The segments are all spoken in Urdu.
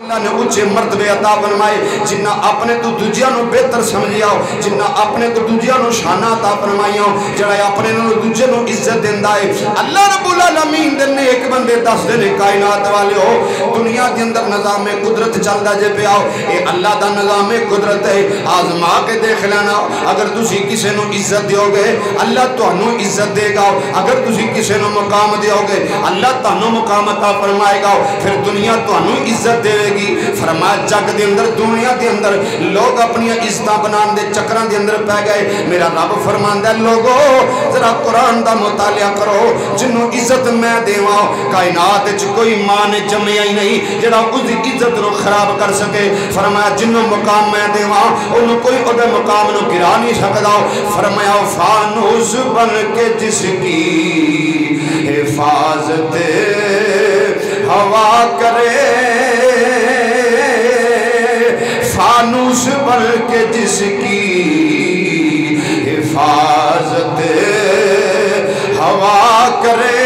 اللہ نے اونچے مرتبے عطا فرمائے جنہ اپنے تو دوجیاں نو بہتر سمجھیا ہو جنہ اپنے تو دوجیاں نو شان عطا فرمائیا ہو جڑا اپنے نو دوجے نو عزت دیندا ہے اللہ رب العالمین دے نیک بندے دس دے نے کائنات والے ہو دنیا دے اندر نظام قدرت چلدا جے پیا اے اللہ دا نظام قدرت ہے آزما کے دیکھ لینا اگر تسی کسے نو عزت دیو گے اللہ تانوں عزت دے گا اگر تسی کسے نو مقام دیو گے اللہ تانوں مقام عطا فرمائے گا پھر دنیا تانوں عزت دے گی فرمایا جگ دے اندر دنیا دے اندر لوگ اپنی عزتاں بنان دے چکراں دے اندر پے گئے میرا رب فرماندا ہے لوگو ذرا قرآن دا مطالعہ کرو جنوں عزت میں دیواں کائنات وچ کوئی ماں نے جمیا ہی نہیں جڑا اس عزت نو خراب کر سکے فرمایا جنوں مقام میں دیواں اونوں کوئی اودے مقام نو گرا نہیں سکدا فرمایا فانوس بن کے جس کی حفاظت ہوا کرے فانوس بن کے جس کی حفاظت ہوا کرے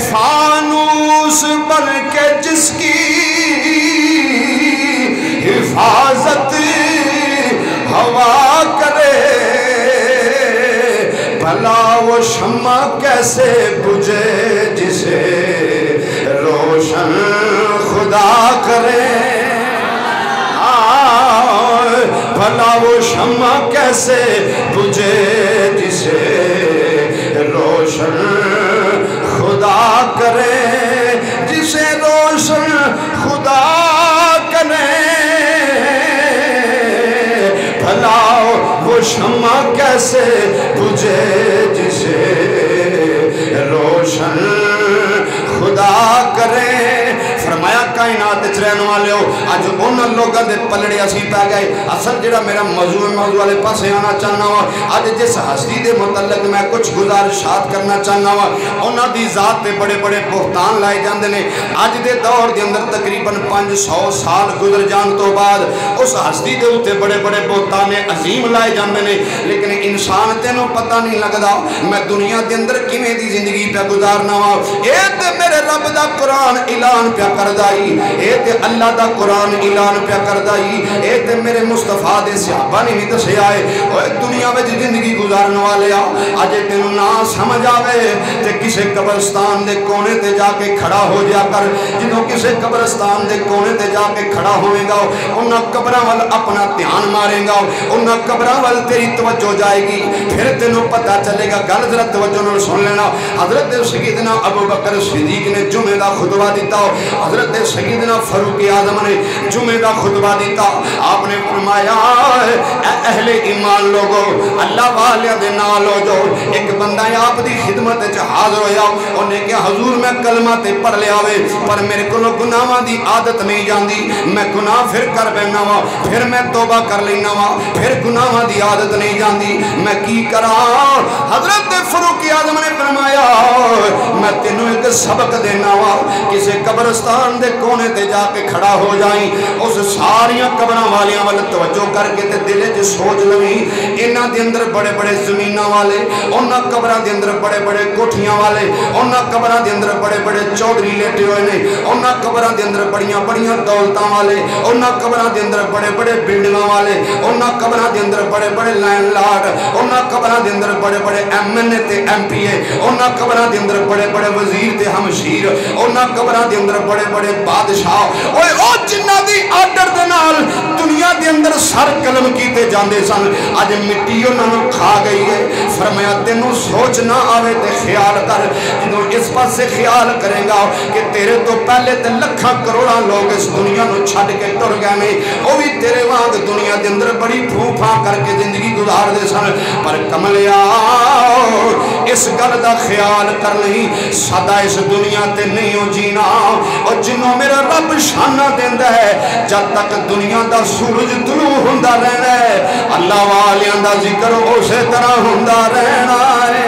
فانوس بن کے جس کی حفاظت ہوا کرے بھلا وہ شمع کیسے بجھے جسے روشن خدا کرے بھلا وہ شمع کیسے بجھے جسے روشن خدا کرے جسے روشن خدا کرے بھلا وہ شمع کیسے بجھے جسے روشن خدا کرے فرمایا کائنات رہنے والے ہو آج انہوں لوگوں دے پلڑے اسی پہ گئے اصل جڑا میرا موضوع والے پاسے آنا چاہنا ہوا آج جس ہستی دے متعلق میں کچھ گزارشات کرنا چاہنا ہوا انہوں دی ذات تے بڑے بڑے بہتان لائے جاندے نے آج دے دور دے اندر تقریباً 500 سال گزر جان تو بعد اس ہستی دے ہوتے بڑے بڑے بہتان عظیم لائے جاندے نے لیکن انسان تینوں پتہ نہیں لگدا میں دنیا دے اندر کیویں دی زندگی پہ گزارنا ہوا اے تے میرے رب دا قرآن اعلان پہ کردائی اے تے اللہ دا قرآن اعلان پہ کردائی اے تے میرے مصطفیٰ دے صحابہ نے بھی دسے آئے اوہ دنیا میں زندگی گزارنے والے آجے تینوں نہ سمجھ آوے تے کسے قبرستان دے کونے تے جا کے کھڑا ہو جا کر جنہوں کسے قبرستان دے کونے تے جا کے کھڑا ہوئے گا انہاں قبرہ وال اپنا دھیان مارے گا انہاں قبرہ وال تیری توجہ جائے گی پھر تینوں پتہ چلے گا گل ذرا توجہ نہ سن لینا حضرت سیدنا ابو بکر صدیق نے جمعہ دا خطبہ دیتا حضرت سیدنا فاروق اعظم نے جمعہ دا خطبہ دیتا آپ نے فرمایا اے اہل ایمان لوگو اللہ والے دے نال ہو جو ایک بندہ آپ دی خدمت وچ حاضر ہویا انہیں کہ حضور میں کلمہ تے پڑھ لیا وے پر میرے کو گناہاں دی عادت نہیں جاندی میں گناہ پھر کر بینا وا پھر میں توبہ کر لینا وا پھر گناہاں دی عادت نہیں جاندی میں کی کراں حضرت فاروق اعظم نے فرمایا میں تینوں ایک سبق دینا وا کسے قبرستان دے کونے تے جا کے کھڑا ہو جائیں اس ساریاں قبراں والیاں وال توجہ کر کے تے دل وچ سوچ لویں انہاں دے اندر بڑے بڑے زمیناں والے انہاں قبراں دے اندر بڑے بڑے کوٹھیاں والے انہاں قبراں دے اندر بڑے بڑے چودھری لیٹے ہوئے نے انہاں قبراں دے اندر بڑیاں بڑیاں دولتاں والے انہاں قبراں دے اندر بڑے بڑے بلڈنگاں والے انہاں قبراں دے اندر بڑے بڑے لینڈ لارڈ انہاں قبراں دے اندر بڑے بڑے ایم این اے تے ایم پی اے انہاں قبراں دے اندر بڑے بڑے وزیر تے ہمشیر انہاں قبراں دے اندر بڑے بڑے بادشاہ اوے او جنہ دی آرڈر دے نال دنیا دے اندر سر قلم کیتے جاندے سن اج مٹی انہاں نوں کھا گئی ہے فرمایا تینوں سوچ نہ آوے تے خیال کر جدوں اس پاس سے خیال کرے گا کہ تیرے تو پہلے تے لکھاں کروڑاں لوگ اس دنیا نوں چھڈ کے ٹر گئے نے او بھی تیرے وانگ دنیا دے اندر بڑی پھو پھا کر کے زندگی گزار دے سن پر کملیا اس گل دا خیال کر نہیں سدا اس دنیا تے نہیں ہو جینا اور جنوں میرا رب شانہ دیندا ہے جب تک دنیا دا سورج طلوع ہوندا رہنا ہے اللہ والیاں دا ذکر اسی طرح ہوندا رہنا ہے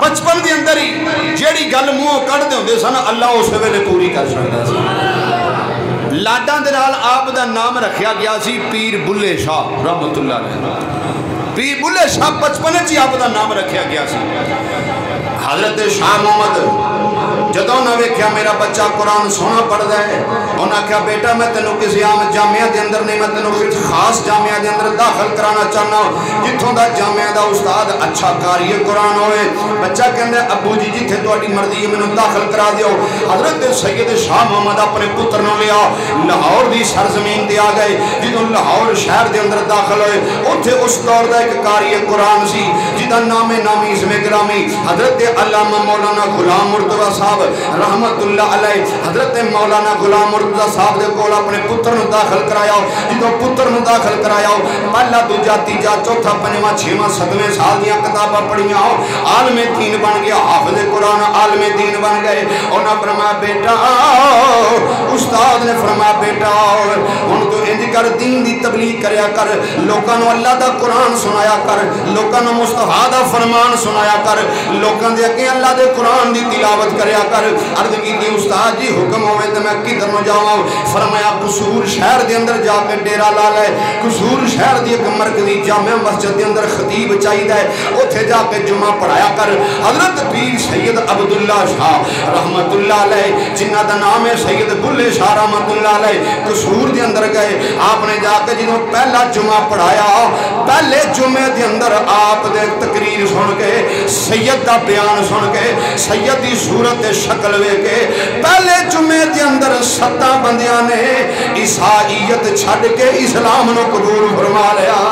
بچپن دے اندر ہی جیڑی گل منہ کڈ دے ہوندے سن اللہ اس ویلے پوری کر سکدا سی لاڈاں دے نال آپ دا نام رکھیا گیا سی پیر بلے شاہ رحمت اللہ علیہ پیر بلے شاہ بچپن وچ آپ دا نام رکھیا گیا سی حضرت شاہ محمد جدوں نہ ویکھیا میرا بچہ قرآن سونا پڑھدا ہے انہاں کہا بیٹا میں تینوں کسی عام جامعہ دے اندر نہیں میں تینوں کسی خاص جامعہ دے اندر داخل کرانا چاہنا جتھوں دا جامعہ دا استاد اچھا قاری قرآن ہوئے بچہ کہندا ابو جی جتھے تہاڈی مرضی ہے مینوں داخل کرا دیو حضرت سید شاہ محمد اپنے پتر نوں لیا لاہور دی سرزمین تے آ گئے جدوں لاہور شہر دے اندر داخل ہوئے اوتھے اس دور دا ایک قاری قرآن سی جدا نام نامی اسم گرامی حضرت علامہ مولانا غلام مرتضیٰ صاحب رحمت اللہ علیہ حضرت مولانا غلام مرتضیٰ صاحب دے کول اپنے پتر نوں داخل کرایا جدوں پتر نوں داخل کرایا پہلا دوجا تیجا چوتھا پنجواں چھواں ستویں سال دیاں کتاباں پڑھیاں عالم دین بن گیا حافظ قرآن عالم دین بن گئے انہاں فرمایا بیٹا استاد نے فرمایا بیٹا ہن تو انج کر دین دی تبلیغ کریا کر لوکاں نوں اللہ دا قرآن سنایا کر لوکاں نوں مصطفیٰ دا فرمان سنایا کر لوکاں دے اگے اللہ دے قرآن دی تلاوت کریا کر عرض کیتی استاد جی حکم ہوئے تے میں کدھر نوں جاواں فرمایا قصور شہر دے اندر جا کے ڈیرا لا لے قصور شہر دی ایک مرکزی جامع مسجد دے اندر خطیب چاہیدا ہے اوتھے جا کے جمعہ پڑھایا کر حضرت پیر سید عبداللہ شاہ رحمت اللہ علیہ جنہ دا نام ہے سید بلے شاہ رحمت اللہ علیہ قصور دے اندر گئے آپ نے جا کے جنہوں پہلا جمعہ پڑھایا پہلے جمعے دے اندر آپ دے تقریر سن کے سید دا بیان سن کے سید دی صورت شکل وے کے پہلے جمعے دے اندر 7 بندیاں نے عیسائیت چھڈ کے اسلام نو قبول فرما لیا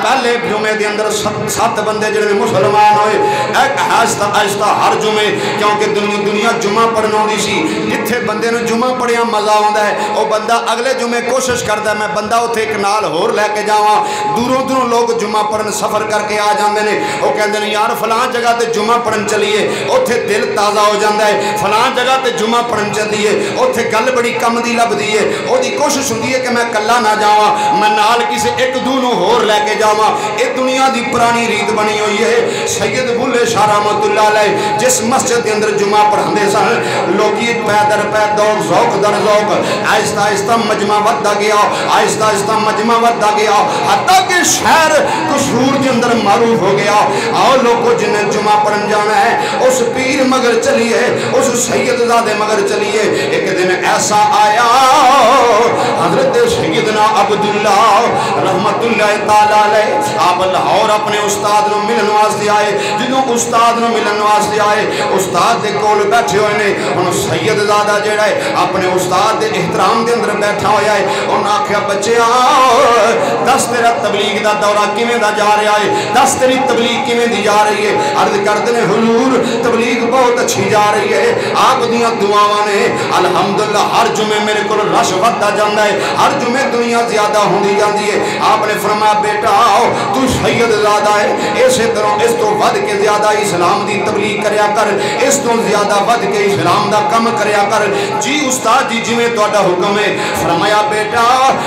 پہلے جمعے دے اندر 7 بندے جڑے مسلمان ہوئے ایک آہستہ آہستہ ہر جمعے کیونکہ دنیا جمعہ پڑھنا ہوندی سی جتھے بندے نو جمعہ پڑھیا مزہ ہوندا ہے او بندہ اگلے جمعے کوشش کردا ہے میں بندہ اوتھے ایک نال ہور لے کے جاواں دوروں دوروں لوگ جمعہ پڑھن سفر کر کے آ جاندے نے او کہندے نے یار فلاں جگہ تے جمعہ پڑھن چلیے اوتھے دل تازہ ہو جاندا ہے فلاں جگہ تے جمعہ پڑھن چلیے اوتھے گل بڑی کم دی لبدی ہے او دی کوشش ہوندی ہے کہ میں کلا نہ جاواں میں نال کسے ایک دو نو ہور لے کے اے دنیا دی پرانی ریت بنی ہوئی ہے سید بلے شاہ رحمت اللہ علیہ جس مسجد کے اندر جمعہ پڑھاندے سن لوگی پے در پے دور ذوق در ذوق آہستہ آہستہ مجمع ودتا گیا آہستہ آہستہ مجمع ودتا گیا حتیٰ کہ شہر قصور کے اندر معروف ہو گیا آؤ لوگوں جنہیں جمعہ پڑھن جانا ہے اس پیر مگر چلیے اس سید زادے مگر چلیے ایک دن ایسا آیا حضرت سیدنا عبداللہ رحمت اللہ تعالیٰ علیہ آپ لاہور اپنے استاد نو ملن واسطے آئے جدوں استاد نو ملن واسطے آئے استاد دے کول بیٹھے ہوئے نے انہوں سید زادہ جیڑا ہے اپنے استاد دے احترام دے اندر بیٹھا ہویا ہے انہوں آکھیا بچے دس تیرا تبلیغ دا دورہ کیویں دا جا رہا ہے دس تیری تبلیغ کیویں دی جا رہی ہے عرض کردے نے حضور تبلیغ بہت اچھی جا رہی ہے آپ دیاں دعاواں نے الحمدللہ ہر جمعے میرے کول رش ودتا جاندا ہے ہر جمعے دنیا زیادہ ہوندی جاندی ہے آپ نے فرمایا بیٹا تو سید زیادہ ہے اسی طرح اس تو ود کے زیادہ اسلام دی تبلیغ کریا کر اس تو زیادہ ود کے اسلام دا کم کریا کر جی استاد جی جی میں تہاڈا حکم ہے فرمایا بیٹا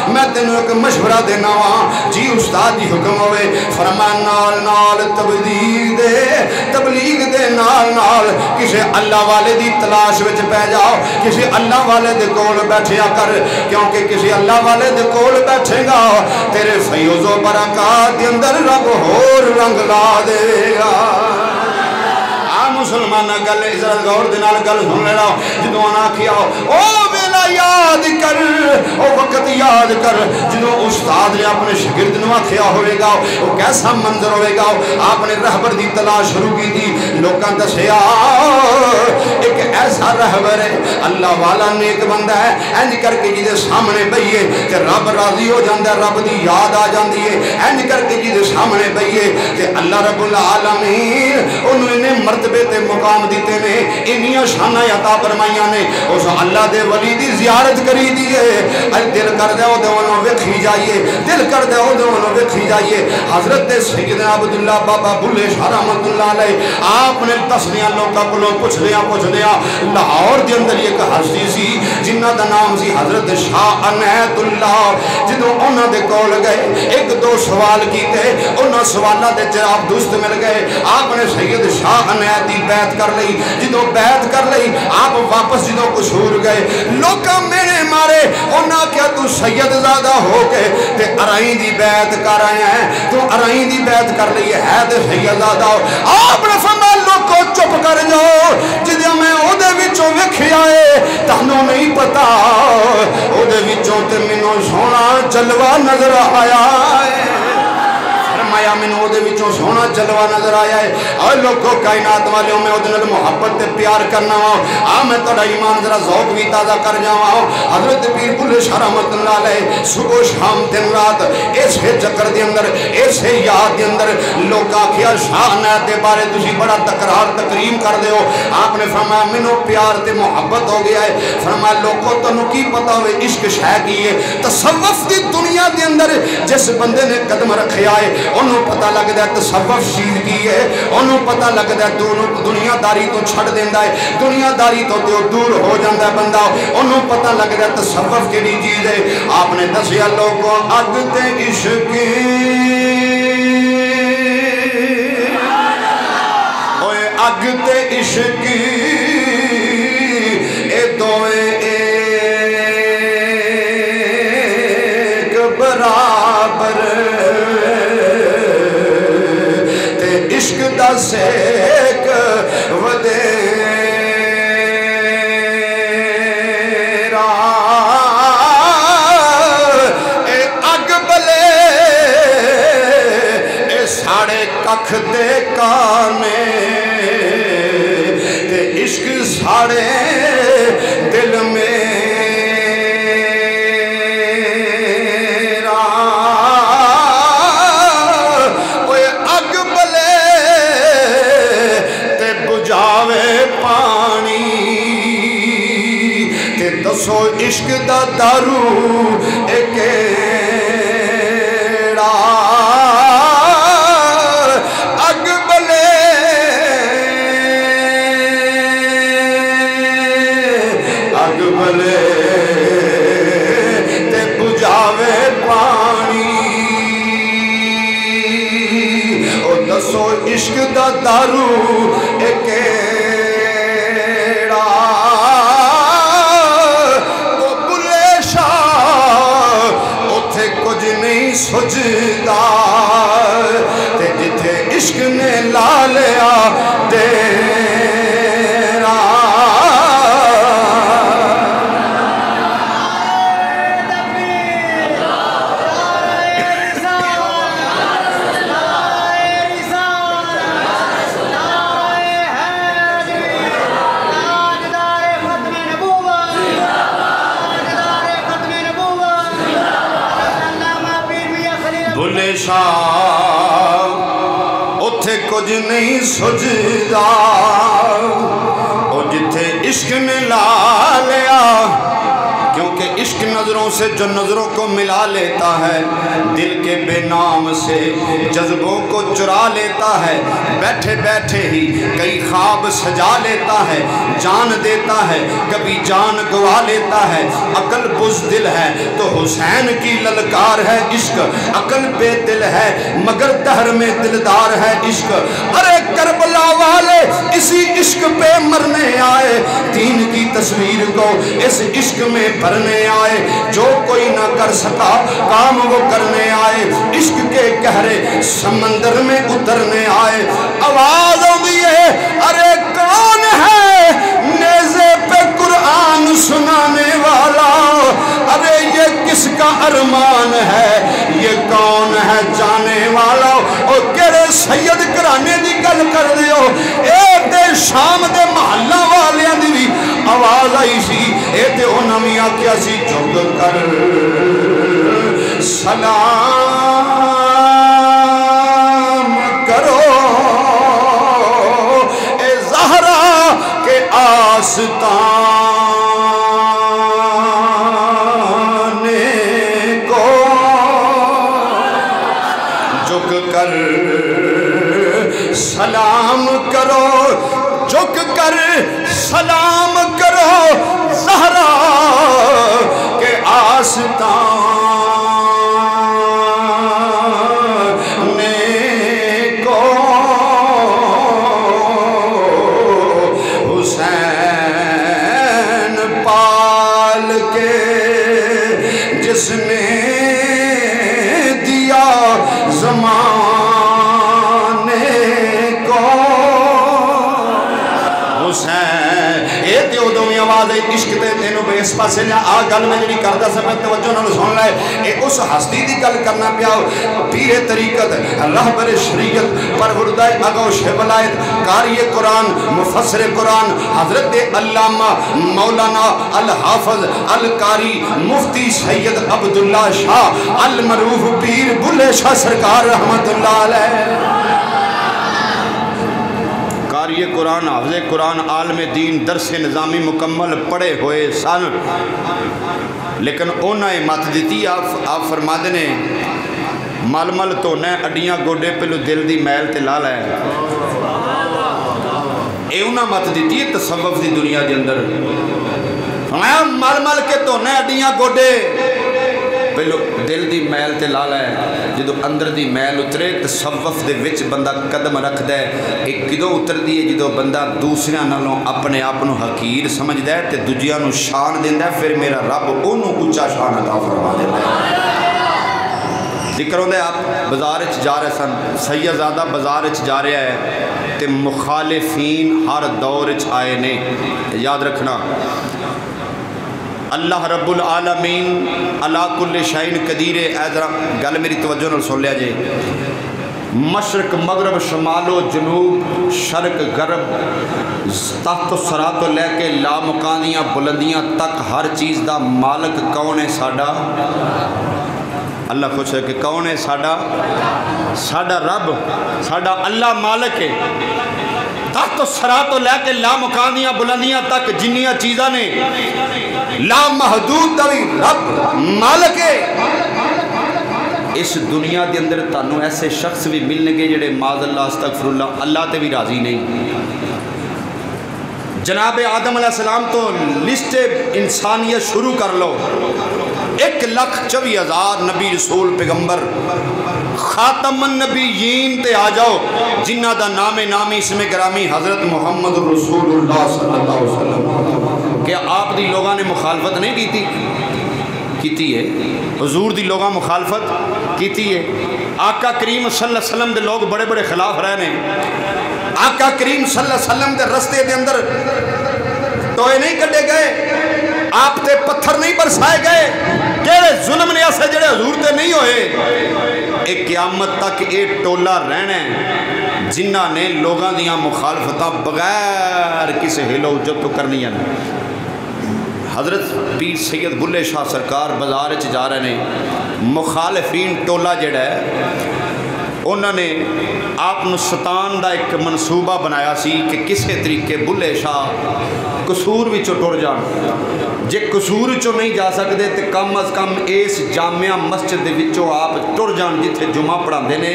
میں تینوں ایک مشورہ دینا وا جی استاد جی حکم ہوئے فرمایا نال نال تبلیغ دے نال نال کسی اللہ والے دی تلاش وچ پہ جاؤ کسی اللہ والے دے کول بیٹھیا کر کیونکہ کسی اللہ والے دے کول بیٹھے گا تیرے فیض و برکات دے اندر رب ہور رنگ لا دے گا مسلمان گل عزت غور دے نال گل سن لینا جدوں انا کیا او ویلا یاد کر او وقت یاد کر جدوں استاد نے اپنے شاگرد نو آکھیا ہوئے گا او کیسا منظر ہوئے گا آپ نے رہبر دی تلاش شروع کی تھی لوکاں دسیا ایک ایسا رہبر ہے اللہ والا نیک بندہ ہے انج کر کے جدے سامنے بہیے تے رب راضی ہو جاندا ہے رب دی یاد آ جاندی ہے انج کر کے جدے سامنے بہیے تے اللہ رب العالمین انہوں نے مرتبے تے مقام دیتے نے انہیاں شانہ عطا فرمائیاں نے اس اللہ دے ولی دی زیارت کری دیئے دل کر دے او دونوں ویکھی جائیے دل کر دے او دونوں ویکھی جائیے حضرت سیدنا عبداللہ بابا بلے شاہ رحمت اللہ علیہ آپ نے تسلیاں لوگا کلوں پوچھ لیا لاہور دے اندر ایک ہستی سی جنہ دا نام سی حضرت شاہ عنایت اللہ جدوں انہاں دے کول گئے ایک دو سوال کیتے انہاں سوالہ دے جواب درست مل گئے آپ نے سید شاہ عنایت دی بیعت کر لئی جدوں بیعت کر لئی آپ واپس جدوں قصور گئے لوکاں میرے مارے انہاں کیا تو سید زادہ ہو کے تے ارائیں دی بیعت کر آئے ہیں تو ارائیں دی بیعت کر لئی ہے تے سید زادہ ہو آپ نے فرمایا لوکو چپ کر جاؤ جدوں میں او دے وچوں ویکھی آئے تانوں نہیں پتا او دے وچوں تے مینوں سونا جلوہ نظر آیا ہے فرمایا مینوں او دے وچوں سونا جلوہ نظر آیا ہے اور لوگوں کائنات والیوں میں او دے نال محبت تے پیار کرنا وا میں تہاڈا ایمان ذرا ذوق بھی تازہ کر جاواں حضرت پیر بلے شاہ رحمت اللہ علیہ صبح شام دن رات ایسے چکر دے اندر ایسے یاد دے اندر لوگ آکھیا شاہ عنایت دے بارے تسی بڑا تکرار تکریم کر دیو آپ نے فرمایا مینوں پیار تے محبت ہو گیا ہے فرمایا لوگوں تانوں کی پتہ ہوئے عشق شے کی ہے تصوف دی دنیا دے اندر جس بندے نے قدم رکھیا ہے انہوں پتہ لگدا ہے تصوف چیز کی ہے انہوں پتہ لگدا ہے دنیا داری تو چھڑ دیندا ہے دنیا داری تو دور ہو جاندا ہے بندہ انہوں پتہ لگدا ہے تصوف کیڑی چیز ہے آپ نے دسیا لوگوں اگ تے عشق اوئے اگ تے عشق اے دوویں ایک برابر عشق دا سیک ودیرا اے اگ بلے اے ساڑے ککھ دے کانے تے عشق ساڑے دل میں سو عشق دا دارو ایکیڑا اگ بلے تے بجاوے پانی او دسو عشق دا دارو ایکیڑا سجدہ تے جتھے عشق نے لا لیا تیرا بھلے شاہ اتھے کچھ نہیں سجدہ اور جتھے عشق نے لا لیا کیونکہ عشق نظروں سے جو نظروں کو ملا لیتا ہے دل کے بے نام سے جذبوں کو چرا لیتا ہے بیٹھے بیٹھے ہی کئی خواب سجا لیتا ہے جان دیتا ہے کبھی جان گوا لیتا ہے عقل بزدل ہے تو حسین کی للکار ہے عشق عقل بے دل ہے مگر دہر میں دلدار ہے عشق ارے کربلا والے اسی عشق پہ مرنے آئے دین کی تصویر کو اس عشق میں بھرنے آئے جو کوئی نہ کر سکا کام وہ کرنے آئے عشق کے گہرے سمندر میں اترنے آئے آواز ہوئی ہے ارے کون ہے نیزے پہ قرآن سنانے والا ارے یہ کس کا ارمان ہے یہ کون ہے جانے والا اور کہرے سید کرانے دی گل کر دیو اے دے شام دے محلہ والیاں دی بھی آواز آئی سی اے دے انہمیا کیا سی جھگ کر سلام کرو اے زہرا کے آستان جھک کر سلام کرو، جھک کر سلام کرو زہرا کے آستان کو حسین پال کے جس نے دیا زمانے کو حسین اے دیو دومی آواز ہے عشق تے تینوں بے اس پاسے لیا آ گل میں جڑی کردہ سب توجہ نہ سن لائے اے اس ہستی دی گل کرنا پیا پیر طریقت رہبر شریعت پروردہ اگوش ولایت قاری قرآن مفسر قرآن حضرت علامہ مولانا الحافظ القاری مفتی سید عبداللہ شاہ المعروف پیر بلے شاہ سرکار رحمت اللہ علیہ قاری قرآن حافظ قرآن عالم دین درس نظامی مکمل پڑھے ہوئے سن لیکن انہیں مت دیتی آپ فرما دینے مل مل تو نہ اڈیاں گوڑے پہلو دل دی میل تے لالا ہے اے انہیں مت دیتی ہے تصوف دی دنیا دے اندر مل مل کے تو نہ اڈیاں گوڑے پہلو دل دی میل تے لالا ہے جدو اندر دی میل اترے تصوف دے وچ بندہ قدم رکھ دے ایک کدو اتر دیئے جدو بندہ دوسریاں نالوں اپنے آپنوں حقیر سمجھ دے تے دوجیاں نو شان دیں دے پھر میرا رب انہوں اچھا شان عطا فرما دیں دے ذکر ہوندے آپ بازارچ جا رہے سن سیدزادہ بازارچ جا رہے ہیں تے مخالفین ہر دورچ آئے نے یاد رکھنا اللہ رب العالمین علا کل شائن قدیر ایدرہ گل میری توجہ نہ سن لیا جے مشرق مغرب شمال و جنوب شرق غرب تحت و سرات و لے کے لامکانیاں بلندیاں تک ہر چیز دا مالک کون ہے ساڈا اللہ خوش ہے کہ کون ہے ساڈا رب ساڈا اللہ مالک ہے تحت و سرات و لے کے لامکانیاں بلندیاں تک جنیاں چیزاں نے لا محدود دوی رب مالک ہے اس دنیا دے اندر تانوں ایسے شخص بھی ملنے گے جڑے معاذ اللہ استغفر اللہ تے بھی راضی نہیں جناب آدم علیہ السلام تو لسٹ انسانیت شروع کر لو 1,24,000 نبی رسول پیغمبر خاتم النبیین تے آ جاؤ جنہ دا نام نامی اسم گرامی حضرت محمد رسول اللہ صلی اللہ علیہ وسلم کہ آپ دی لوگاں نے مخالفت نہیں کیتی ہے حضور دی لوگاں مخالفت کیتی ہے آقا کریم صلی اللہ علیہ وسلم دے لوگ بڑے بڑے خلاف رہے نے آقا کریم صلی اللہ علیہ وسلم دے رستے دے اندر ٹوئے نہیں کٹے گئے آپ تے پتھر نہیں برسائے گئے کیڑے ظلم نے ایسے جڑے حضور تے نہیں ہوئے ایک قیامت تک ایک ٹولہ رہنے جنہ نے لوگاں دیاں مخالفتاں بغیر کسے ہلو جب تو کرنی ہے حضرت پیر سید بلے شاہ سرکار بازارچ جا رہے ہیں مخالفین ٹولہ جڑا ہے انہوں نے آپ ستان دا ایک منصوبہ بنایا سی کہ کسے طریقے بلے شاہ قصور وچوں ٹر جان جے قصور وچوں نہیں جا سکتے تے کم از کم اس جامعہ مسجد دے وچوں آپ ٹر جان جتھے جمعہ پڑھاندے نے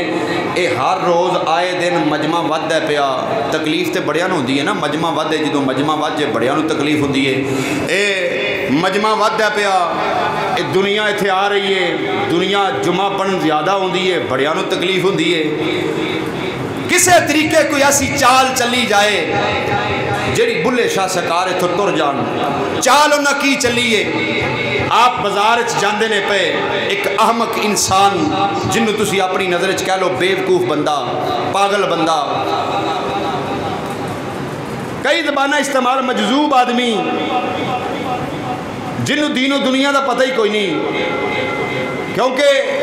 اے ہر روز آئے دن مجمع ود ہے پیا تکلیف تے بڑیاں نوں ہوندی ہے نا مجمع ود ہے جدوں مجمع ود جے بڑیاں نوں تکلیف ہوندی ہے اے مجمع ود ہے پیا اے دنیا ایتھے آ رہی ہے دنیا جمعہ پڑھن زیادہ ہوندی ہے بڑیاں نوں تکلیف ہوندی ہے کسے طریقے کوئی ایسی چال چلی جائے جڑی بلے شاہ سرکار اتھوں ٹر جان چال انہاں کی چلیے آپ بازار جاندے نے پے ایک احمق انسان جنوں تسی اپنی نظر کہہ لو بیوقوف بندہ پاگل بندہ کئی زبانہ استعمال مجذوب آدمی جنوں دین و دنیا دا پتہ ہی کوئی نہیں کیونکہ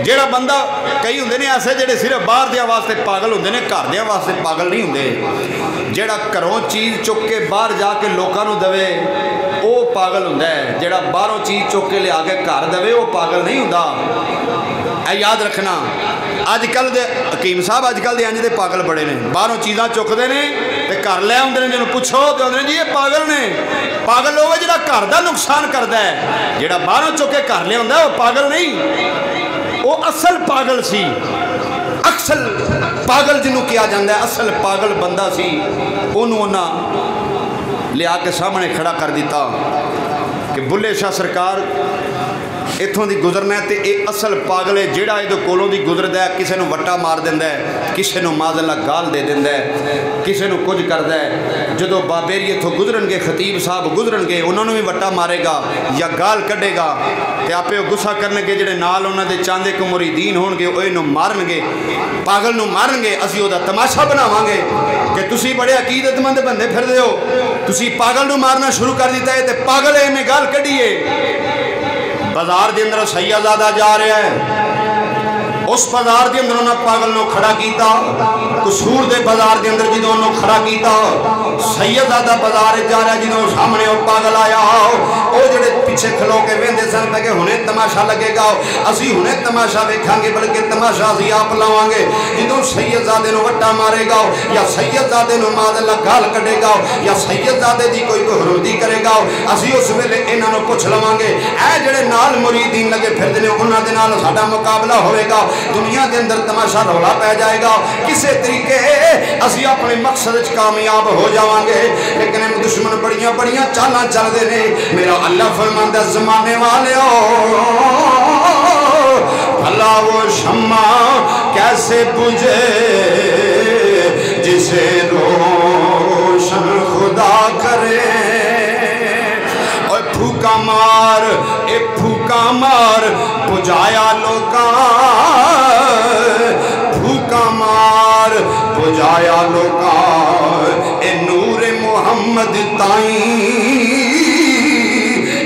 جیڑا بندہ کئی ہوندے نے ایسے جڑے صرف باہر دیاں واسطے پاگل ہوندے نے گھر دیاں واسطے پاگل نہیں ہوندے جیڑا گھروں چیز چک کے باہر جا کے لوکاں نوں دوے او پاگل ہوندا ہے جیڑا باہروں چیز چک کے لیا کے گھر دوے او پاگل نہیں ہوندا اے یاد رکھنا اج کل دے حکیم صاحب اج کل دے انج دے پاگل بڑے نے باہروں چیزاں چکدے نے تے گھر لے آوندے نے جنوں پوچھو تے آندے نے جی یہ پاگل نے پاگل ہوے جڑا گھر دا نقصان کردا ہے جیڑا باہروں چک کے گھر لے آوندا ہے او پاگل نہیں وہ اصل پاگل سی اکثر پاگل جنوں کیا جاندہ ہے اصل پاگل بندہ سی انہوں نے لیا کے سامنے کھڑا کر دیتا کہ بلے شاہ سرکار اتھوں دی گزرنا ہے تے اے اصل پاگل ہے جیڑا اے دو کولوں دی گزردا ہے کسے نو وٹا مار دیندا ہے کسے نو معاذ اللہ گال دے دیندا ہے کسے نو کچھ کردا ہے جدو بابیری اتھوں گزرن گے خطیب صاحب گزرن گے انہوں نے بھی وٹا مارے گا یا گال کڈے گا تے آپے غصہ کرنے گے جڑے نال انہاں دے چاندے کو مریدین ہون گے اوے نو مارن گے پاگل نو مارن گے اسی او دا تماشا بناواں گے کہ تسی بڑے عقیدت مند بندے پھر دے ہو تسی پاگل نو مارنا شروع کر دیتا ہے تے پاگل ہے میں گال کڈی ہے بازار دے اندر سیدزادہ جا رہا ہے اس بازار دے اندر انہوں پاگل نو کھڑا کیتا قصور دے بازار دے اندر جدوں انہوں کھڑا کیتا سیدزادہ بازار جا رہا ہے جدوں سامنے وہ پاگل آیا وہ جڑے پیچھے کھلو کے ویندے سن پہ کہ ہنے تماشا لگے گا اسی ہنے تماشا ویکھاں گے بلکہ تماشا اسی آپ لاواں گے جدوں سیدزادے نو وٹا مارے گا یا سیدزادے نو معاذ اللہ گال کڈے گا یا سیدزادے دی کوئی حرمتی کرے گا اسی اس ویلے انہاں نو پوچھ لواں گے اے جڑے نال مریدین لگے پھردے نے انہاں دے نال ساڈا مقابلہ ہوئے گا دنیا دے اندر تماشا رولا پہ جائے گا کسے طریقے اسی اپنے مقصد وچ کامیاب ہو جاواں گے لیکن دشمن بڑیاں بڑیاں چالاں چل دے نے میرا اللہ فرماندا زمانے والےو بھلا وہ شمع کیسے بجھے جسے روشن خدا کرے پھوکا مار اے پھوکا مار بجھایا لوکاں پھوکا مار بجھایا لوکاں اے نور محمد تائیں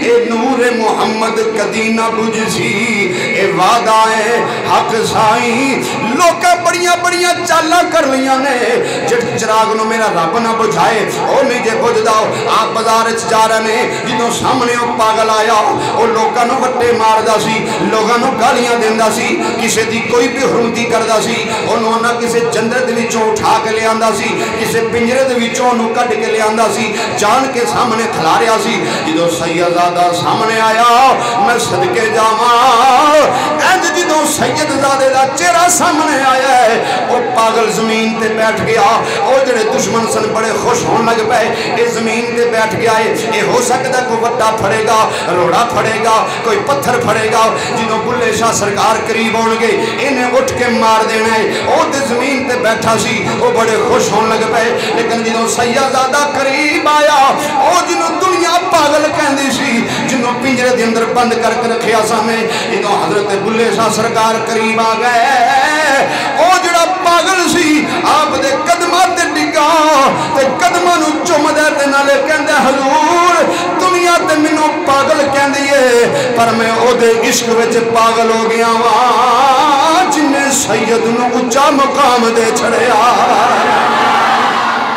اے نور محمد کدی نہ بجھسی اے وعدہ ہے حق سائیں لوکاں بڑیاں بڑیاں چالاں کر لیاں نے جڑ چراغ نو میرا رب نہ بجھائے او نہیں جے بجھدا آپ بازار وچ جا رہے نے جدوں سامنے او پاگل آیا او لوکاں نو وٹے ماردا سی لوکاں نو گالیاں دیندا سی کسے دی کوئی بھی حرمتی کردا سی اونوں نہ کسے جنت دے وچوں اٹھا کے لے آندا سی کسے پنجرے دے وچوں اونوں کڈ کے لے آندا سی جان کے سامنے کھلاریا سی جدوں سیدزادہ سامنے آیا میں صدقے جاواں اینج جدوں سیدزادے دا چہرہ سامنے آیا ہے او پاگل زمین تے بیٹھ گیا او جڑے دشمن سن بڑے خوش ہون لگ پئے اے زمین تے بیٹھ گیا ہے اے ہو سکتا کوئی وٹا پھڑے گا روڑا پھڑے گا کوئی پتھر پھڑے گا جدوں بلے شاہ سرکار قریب ہون گے انہیں اٹھ کے مار دینا ہے او تے زمین تے بیٹھا سی او بڑے خوش ہون لگ پئے لیکن جدوں سیدزادہ قریب آیا او جنوں دنیا پاگل کہندی سی جنوں پنجرے دے اندر بند کر کے رکھیا سامنے جدوں حضرت بلے شاہ سرکار قریب آ گئے او جڑا پاگل سی آپ دے قدماں تے ڈگا تے قدماں نو چوم دے تے نالے کہندا حضور دنیا تے مینوں پاگل کہندی ہے پر میں او دے عشق وچ پاگل ہو گیا واں جن سید نو اونچا مقام دے چھڑیا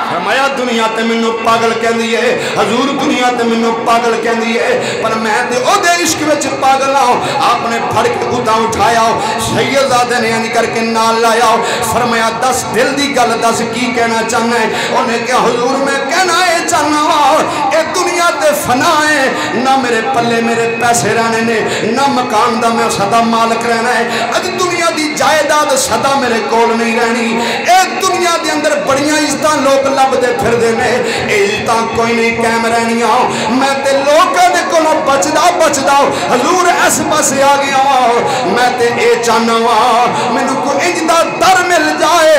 فرمایا دنیا تے منو پاگل کہندی ہے حضور دنیا تے منو پاگل کہندی ہے پر میں تے او دے عشق وچ پاگل ہوں آپ نے پھڑ کے اُداں اٹھایا سیدزادے نے انج کر کے نال لایا فرمایا دس دل دی گل دس کی کہنا چاہنا ہے انہیں کہا حضور میں کہنا ہے چاہنا اے دنیا تے فنا ہے نہ میرے پلے میرے پیسے رہنے نے نہ مکان دا میں صدا مالک رہنا ہے اج دنیا دی جائیداد صدا میرے کول نہیں رہنی اے دنیا دے اندر بڑیاں عزتاں لوگ لب دے پھر دینے عزتاں کوئی نہیں قائم رہنیاں میں تے لوکاں دے کولوں بچدا حضور اس پاسے آ گیا میں تے اے چاہنا وا مینوں کوئی انج دا در مل جائے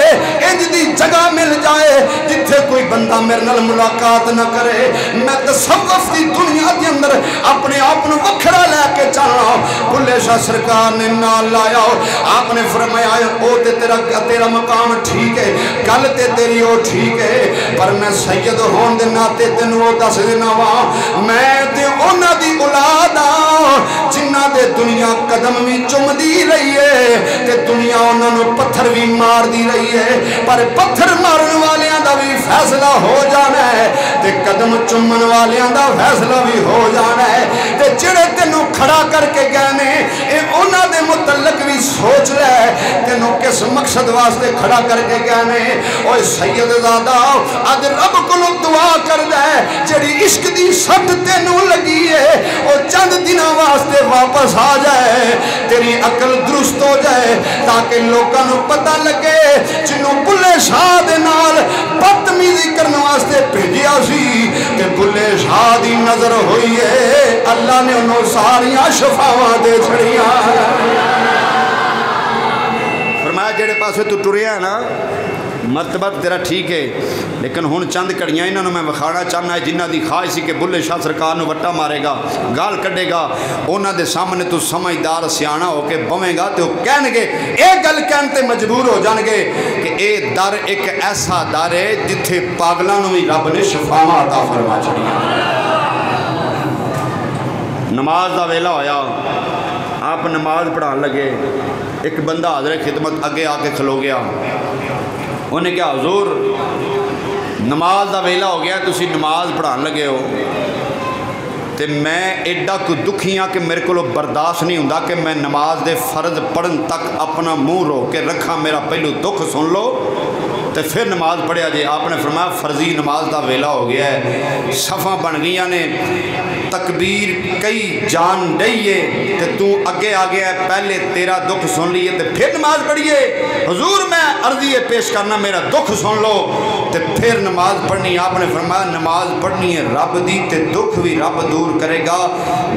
انج دی جگہ مل جائے جتھے کوئی بندہ میرے نال ملاقات نہ کرے میں تصوف دی دنیا دے اندر اپنے آپ نو وکھرا لے کے چلنا بلے شاہ سرکار نے نال لایا آپ نے فرمایا او تے تیرا مقام ٹھیک ہے گل تے تیری او ٹھیک ہے پر میں سید ہون دے ناتے تینوں دس دینا وا میں تے انہاں دی اولاد جنہاں دے دنیا قدم بھی چم دی رہی ہے تے دنیا انہاں نو پتھر بھی مار دی رہی ہے پر پتھر مارن والیاں دا بھی فیصلہ ہو جانا ہے تے قدم چمن والیاں دا فیصلہ بھی ہو جانا ہے تے جڑے تینوں کھڑا کر کے گئے نے اے انہاں دے متعلق بھی سوچ لے تینوں کس مقصد واسطے کھڑا کر کے گئے نے اوے سید زادہ اج رب کو دعا کر دے جڑی عشق دی سٹ تینوں لگی ہے او چند دنوں واسطے واپس آ جائے تیری عقل درست ہو جائے تاکہ لوگاں نوں پتہ لگے جنوں بلے شاہ دے نال بدتمیزی کرنے واسطے بھیجیا سی کہ بلے شاہ دی نظر ہوئی ہے اللہ نے انہوں ساریاں شفاواں دے چھڑیاں فرمایا جڑے پاسے تو ٹریا ہے نا مرتبہ تیرا ٹھیک ہے لیکن ہن چند کڑیاں انہوں میں وکھانا چاہنا ہے جنہ دی خواہش سی کہ بلے شاہ سرکار نو وٹا مارے گا گال کڈے گا انہاں دے سامنے تو سمجھدار سیانا ہو کے بویں گا تو کہن گے ایک گل کہن تے مجبور ہو جان گے کہ اے در ایک ایسا در ہے جتھے پاگلاں نو بھی رب نے شفاواں عطا فرما چھڑیاں نماز دا ویلا ہویا آپ نماز پڑھان لگے ایک بندہ حاضر خدمت اگے آ کے کھلو گیا انہیں کہا حضور نماز دا ویلا ہو گیا تسی نماز پڑھان لگے ہو تے میں ایڈا کو دکھی ہاں کہ میرے کو برداشت نہیں ہوندا کہ میں نماز دے فرض پڑھن تک اپنا منہ رو کے رکھا میرا پہلو دکھ سن لو تے پھر نماز پڑھیا جے آپ نے فرمایا فرضی نماز دا ویلا ہو گیا ہے صفاں بن گئیاں نے تکبیر کئی جان ڈئیے تے تو اگے آ گیا ہے پہلے تیرا دکھ سن لیے تے پھر نماز پڑھیے حضور میں عرضی پیش کرنا میرا دکھ سن لو تے پھر نماز پڑھنی آپ نے فرمایا نماز پڑھنی ہے رب دی تے دکھ بھی رب دور کرے گا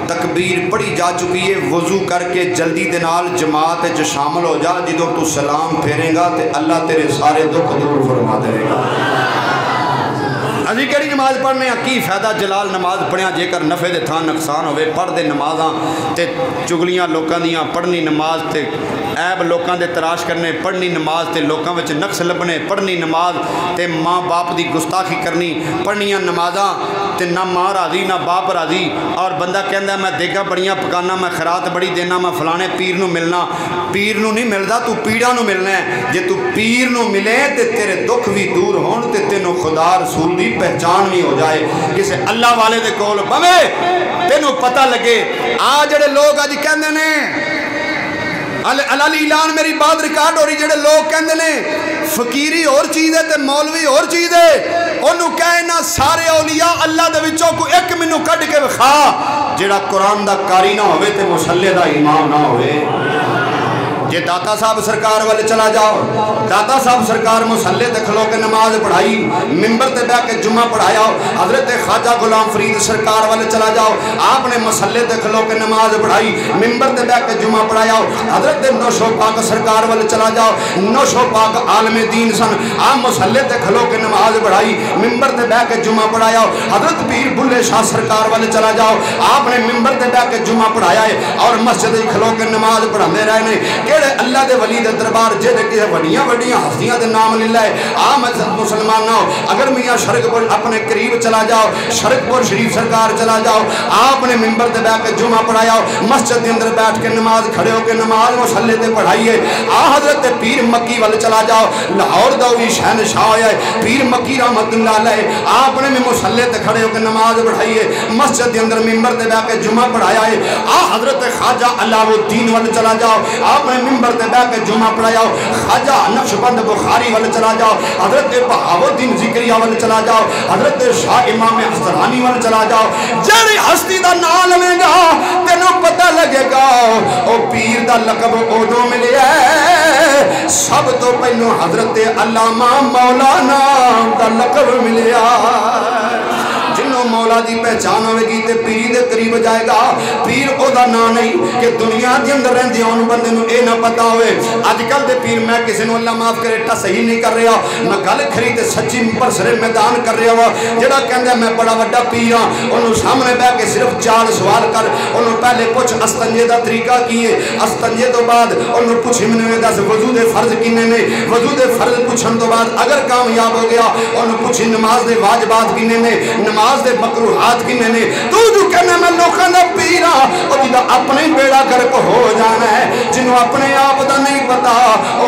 تکبیر پڑھی جا چکی ہے وضو کر کے جلدی دے نال جماعت جو شامل ہو جا جدوں تو سلام پھیرے گا تے اللہ تیرے سارے دکھ دور فرما دے گا ابھی کہڑی نماز پڑھنے کی فائدہ جلال نماز پڑھیا جے کر نفع دے تھان نقصان ہوئے پڑھ دے نمازاں تے چگلیاں لوکاں دیاں پڑھنی نماز تے عیب لوکاں دے تراش کرنے پڑھنی نماز تے لوکاں وچ نقص لبنے پڑھنی نماز تے ماں باپ دی گستاخی کرنی پڑھنیاں نمازاں تے نہ ماں راضی نہ باپ راضی اور بندہ کہندا میں دیگا بڑیاں پکانا میں خیرات بڑی دینا میں فلانے پیر نو ملنا پیر نو نہیں ملدا تو پیڑاں نو ملنا ہے جے تو پیر نو ملے تے تیرے دکھ بھی دور ہون تے تینوں خدا رسول دی پہچان بھی ہو جائے کسے اللہ والے دے کول بوے تینوں پتہ لگے آ جڑے لوگ اج کہندے نے اعلان میری بات ریکارڈ ہو رہی جڑے لوگ کہندے نے فقیری اور چیز ہے تے مولوی اور چیز ہے انہوں کہنا سارے اولیاء اللہ دے وچوں کو ایک منو کڈ کے وکھا جڑا قرآن دا قاری نہ ہوئے تے مصلی دا امام نہ ہوئے جے داتا صاحب سرکار والے چلا جاؤ داتا صاحب سرکار مصلی تے کھلو کے نماز پڑھائی ممبر تے بیٹھ کے جمعہ پڑھایا حضرت خواجہ غلام فرید سرکار والے چلا جاؤ آپ نے مصلی تے کھلو کے نماز پڑھائی ممبر تے بیٹھ کے جمعہ پڑھایا حضرت نوشو پاک سرکار والے چلا جاؤ نوشو پاک عالم دین سن آپ مصلی تے کھلو کے نماز پڑھائی ممبر تے بیٹھ کے جمعہ پڑھایا حضرت پیر بلے شاہ سرکار والے چلا جاؤ آپ نے ممبر تے بیٹھ کے جمعہ پڑھایا ہے اور مسجد کھلو کے نماز پڑھانے رہے نے اللہ دے ولی دے دربار جے دے کسے وڈیاں وڈیاں ہستیاں دے نام لے لائے مسلمان نہ ہو اگر میاں شرک پور اپنے قریب چلا جاؤ شرک پور شریف سرکار چلا جاؤ آپ نے ممبر تے بیٹھ کے جمعہ پڑھایا مسجد دے اندر بیٹھ کے نماز کھڑے ہو کے نماز مصلی تے پڑھائیے حضرت پیر مکی والے چلا جاؤ لاہور دا وی شہنشاہ ہے پیر مکی رحمت اللہ علیہ آپ نے بھی مصلی تے کھڑے ہو کے نماز پڑھائیے مسجد دے اندر ممبر تے بیٹھ کے جمعہ پڑھایا ہے حضرت خواجہ علاؤ الدین والے چلا جاؤ آپ نے ممبر تے بیٹھ کے جمعہ پڑھایا خواجہ نقشبند بخاری والے چلا جاؤ حضرت بہاؤالدین ذکریہ والے چلا جاؤ حضرت شاہ امام حسرانی والے چلا جاؤ جڑی ہستی دا نام لے گا تینوں پتہ لگے گا او پیر دا لقب اودوں ملے ہے سب تو پہلو حضرت علامہ مولانا دا لقب ملیا جنہوں مولا دی پہچان ہوئے گی تے پیری دے قریب جائے گا پیر او دا نا نہیں کہ دنیا دے اندر رہندے ان بندے نو اے نہ پتا ہوئے اج کل دے پیر میں کسی نو اللہ معاف کرے ٹا صحیح نہیں کر رہا میں گل کھری تے سچی پر سرے میدان کر رہا ہوا جڑا کہندا میں بڑا بڑا پیر ہاں اونوں سامنے بیٹھ کے صرف 4 سوال کر اونوں پہلے پوچھ استنجے دا طریقہ کی ہے استنجے تو بعد اونوں پوچھ میں دس وضو دے فرض کنے نے وضو دے فرض پوچھن تو بعد اگر کامیاب ہو گیا اونوں پوچھ نماز دے واجبات کنے نے نماز دے مکروہات کنے نے تو جو کہنا میں لوکاں دا پیر ہاں او جدا اپنے بیڑا کر کو ہو جانا ہے جنوں اپنے آپ دا نہیں پتا او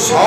100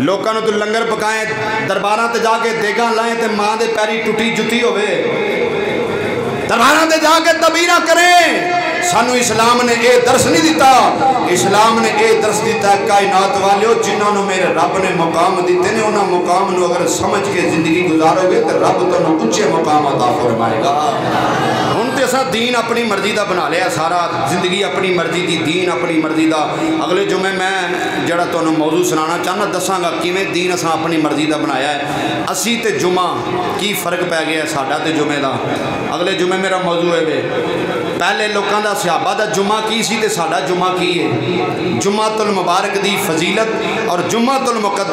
لوگوں تو لنگر پکائیں درباراں تے جا کے دیگاں لائیں تے ماں دے پیری ٹوٹی جتی ہوئے درباراں تے جا کے تبیرہ کریں سانو اسلام نے اے درس نہیں دیتا اسلام نے اے درس دیتا ہے کائنات والیو جنہوں نے میرے رب نے مقام دیتے نے انہاں مقام نو اگر سمجھ کے زندگی گزارو گے تو رب تو نو اونچے مقام عطا فرمائے گا ہن تے اساں دین اپنی مرضی دا بنا لیا سارا زندگی اپنی مرضی دی دین اپنی مرضی دا اگلے جمعے میں جڑا تانوں موضوع سنانا چاہنا دساں گا کیویں دین اساں اپنی مرضی دا بنایا ہے اسی تے جمعہ کی فرق پی گیا ہے ساڈا تے جمعے دا اگلے جمعے میرا موضوع ہے وے پہلے لوکاں دا صحابہ دا جمعہ کی سی تے ساڈا جمعہ کی ہے جمعۃ المبارک دی فضیلت اور جمعۃ المقدس